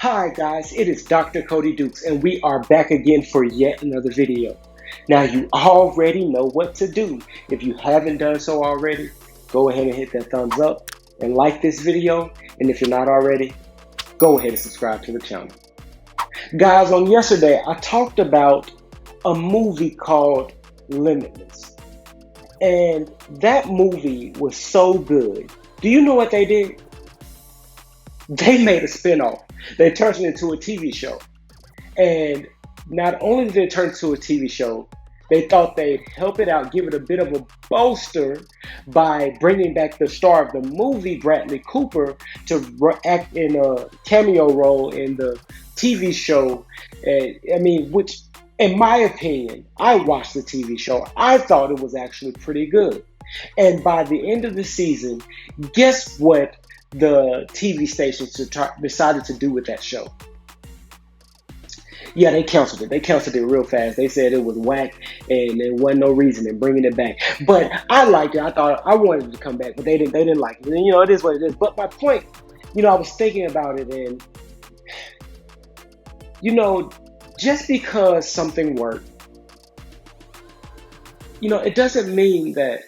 Hi guys, it is Dr. Cody Dukes and we are back again for yet another video. Now you already know what to do. If you haven't done so already, go ahead and hit that thumbs up and like this video. And if you're not already, go ahead and subscribe to the channel. Guys, on yesterday I talked about a movie called Limitless. And that movie was so good. Do you know what they did? They made a spinoff. They turned it into a TV show. And not only did they turn it into a TV show, they thought they'd help it out, give it a bit of a bolster by bringing back the star of the movie, Bradley Cooper, to act in a cameo role in the TV show. Which, in my opinion, I watched the TV show. I thought it was actually pretty good. And by the end of the season, guess what the TV stations decided to do with that show? Yeah, they canceled it. They canceled it real fast. They said it was whack and there wasn't no reason in bringing it back. But I liked it. I thought I wanted it to come back, but they didn't like it. And, it is what it is. But my point, I was thinking about it, and just because something worked, it doesn't mean that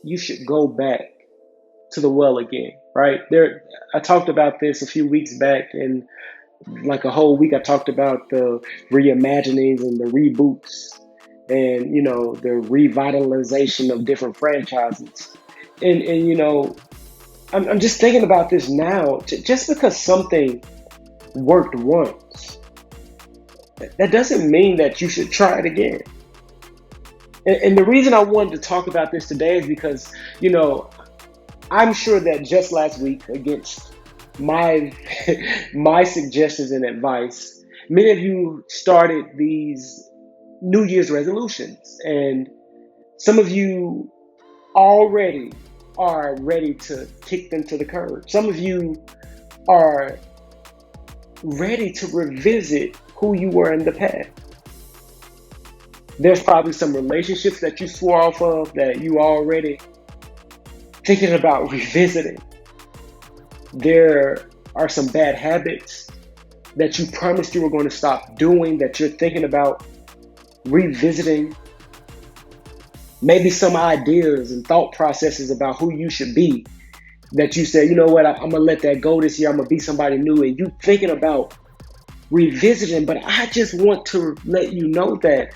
you should go back to the well again, right? I talked about this a few weeks back, and like a whole week I talked about the reimaginings and the reboots and, the revitalization of different franchises. And I'm just thinking about this now. Just because something worked once, that doesn't mean that you should try it again. And the reason I wanted to talk about this today is because, I'm sure that just last week, against my suggestions and advice, many of you started these New Year's resolutions, and some of you already are ready to kick them to the curb. Some of you are ready to revisit who you were in the past. There's probably some relationships that you swore off of that you already thinking about revisiting. There are some bad habits that you promised you were going to stop doing that you're thinking about revisiting. Maybe some ideas and thought processes about who you should be that you said, you know what, I'm going to let that go this year. I'm going to be somebody new. And you thinking about revisiting. But I just want to let you know that,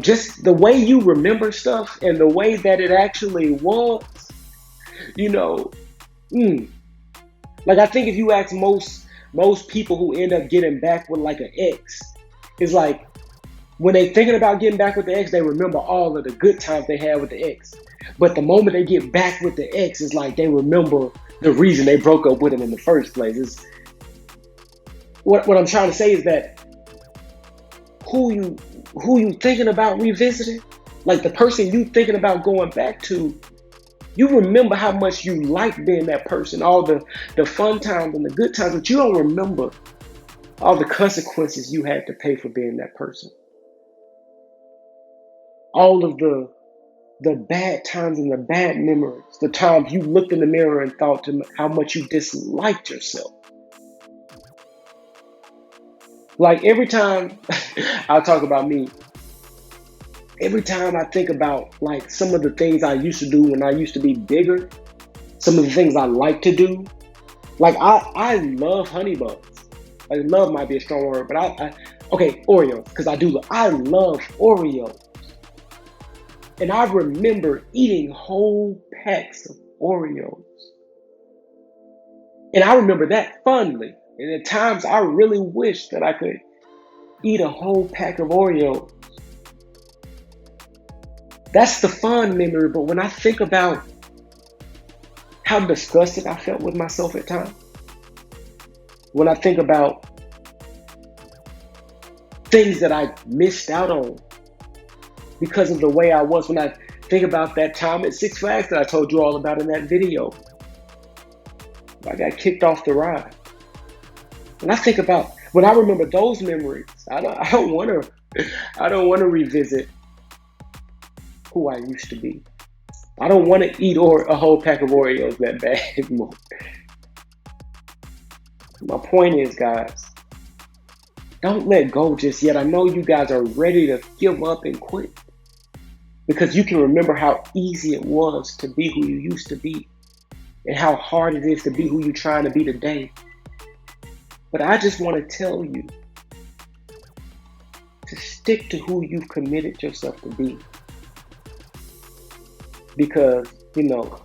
just the way you remember stuff and the way that it actually was, like I think if you ask most people who end up getting back with like an ex, it's like when they thinking about getting back with the ex, they remember all of the good times they had with the ex. But the moment they get back with the ex, it's like they remember the reason they broke up with him in the first place. What I'm trying to say is that who you thinking about revisiting, like the person you thinking about going back to, you remember how much you liked being that person, all the fun times and the good times, but you don't remember all the consequences you had to pay for being that person. All of the bad times and the bad memories, the times you looked in the mirror and thought to how much you disliked yourself. Like every time I'll talk about me, every time I think about like some of the things I used to do when I used to be bigger, some of the things I like to do, like I love honey buns. Like love might be a strong word, but Oreos, because I love Oreos. And I remember eating whole packs of Oreos. And I remember that fondly. And at times I really wish that I could eat a whole pack of Oreos. That's the fun memory. But when I think about how disgusted I felt with myself at times, when I think about things that I missed out on because of the way I was, when I think about that time at Six Flags that I told you all about in that video, I got kicked off the ride. When I remember those memories, I don't want to revisit who I used to be. I don't want to eat a whole pack of Oreos that bad anymore. My point is, guys, don't let go just yet. I know you guys are ready to give up and quit because you can remember how easy it was to be who you used to be and how hard it is to be who you're trying to be today. But I just want to tell you to stick to who you've committed yourself to be. Because,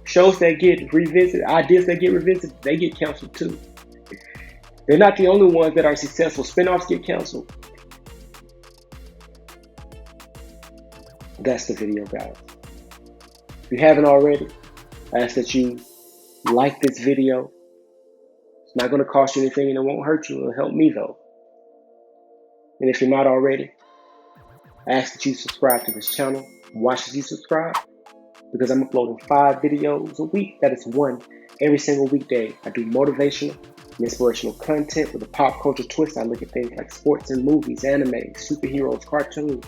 shows that get revisited, ideas that get revisited, they get canceled too. They're not the only ones that are successful. Spinoffs get canceled. That's the video, guys. If you haven't already, I ask that you like this video. It's not going to cost you anything and it won't hurt you. It'll help me though. And if you're not already, I ask that you subscribe to this channel. Watch as you subscribe because I'm uploading 5 videos a week. That is one every single weekday. I do motivational and inspirational content with a pop culture twist. I look at things like sports and movies, anime, superheroes, cartoons,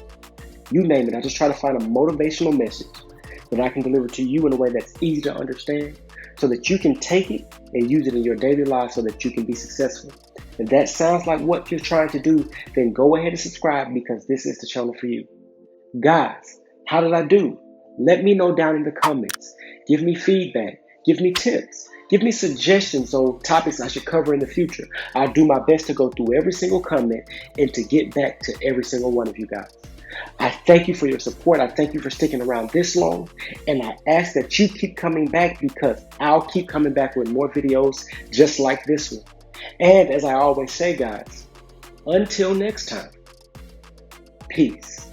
you name it. I just try to find a motivational message that I can deliver to you in a way that's easy to understand so that you can take it and use it in your daily life so that you can be successful. If that sounds like what you're trying to do, then go ahead and subscribe because this is the channel for you. Guys, how did I do? Let me know down in the comments. Give me feedback. Give me tips. Give me suggestions on topics I should cover in the future. I'll do my best to go through every single comment and to get back to every single one of you guys. I thank you for your support. I thank you for sticking around this long. And I ask that you keep coming back because I'll keep coming back with more videos just like this one. And as I always say, guys, until next time, peace.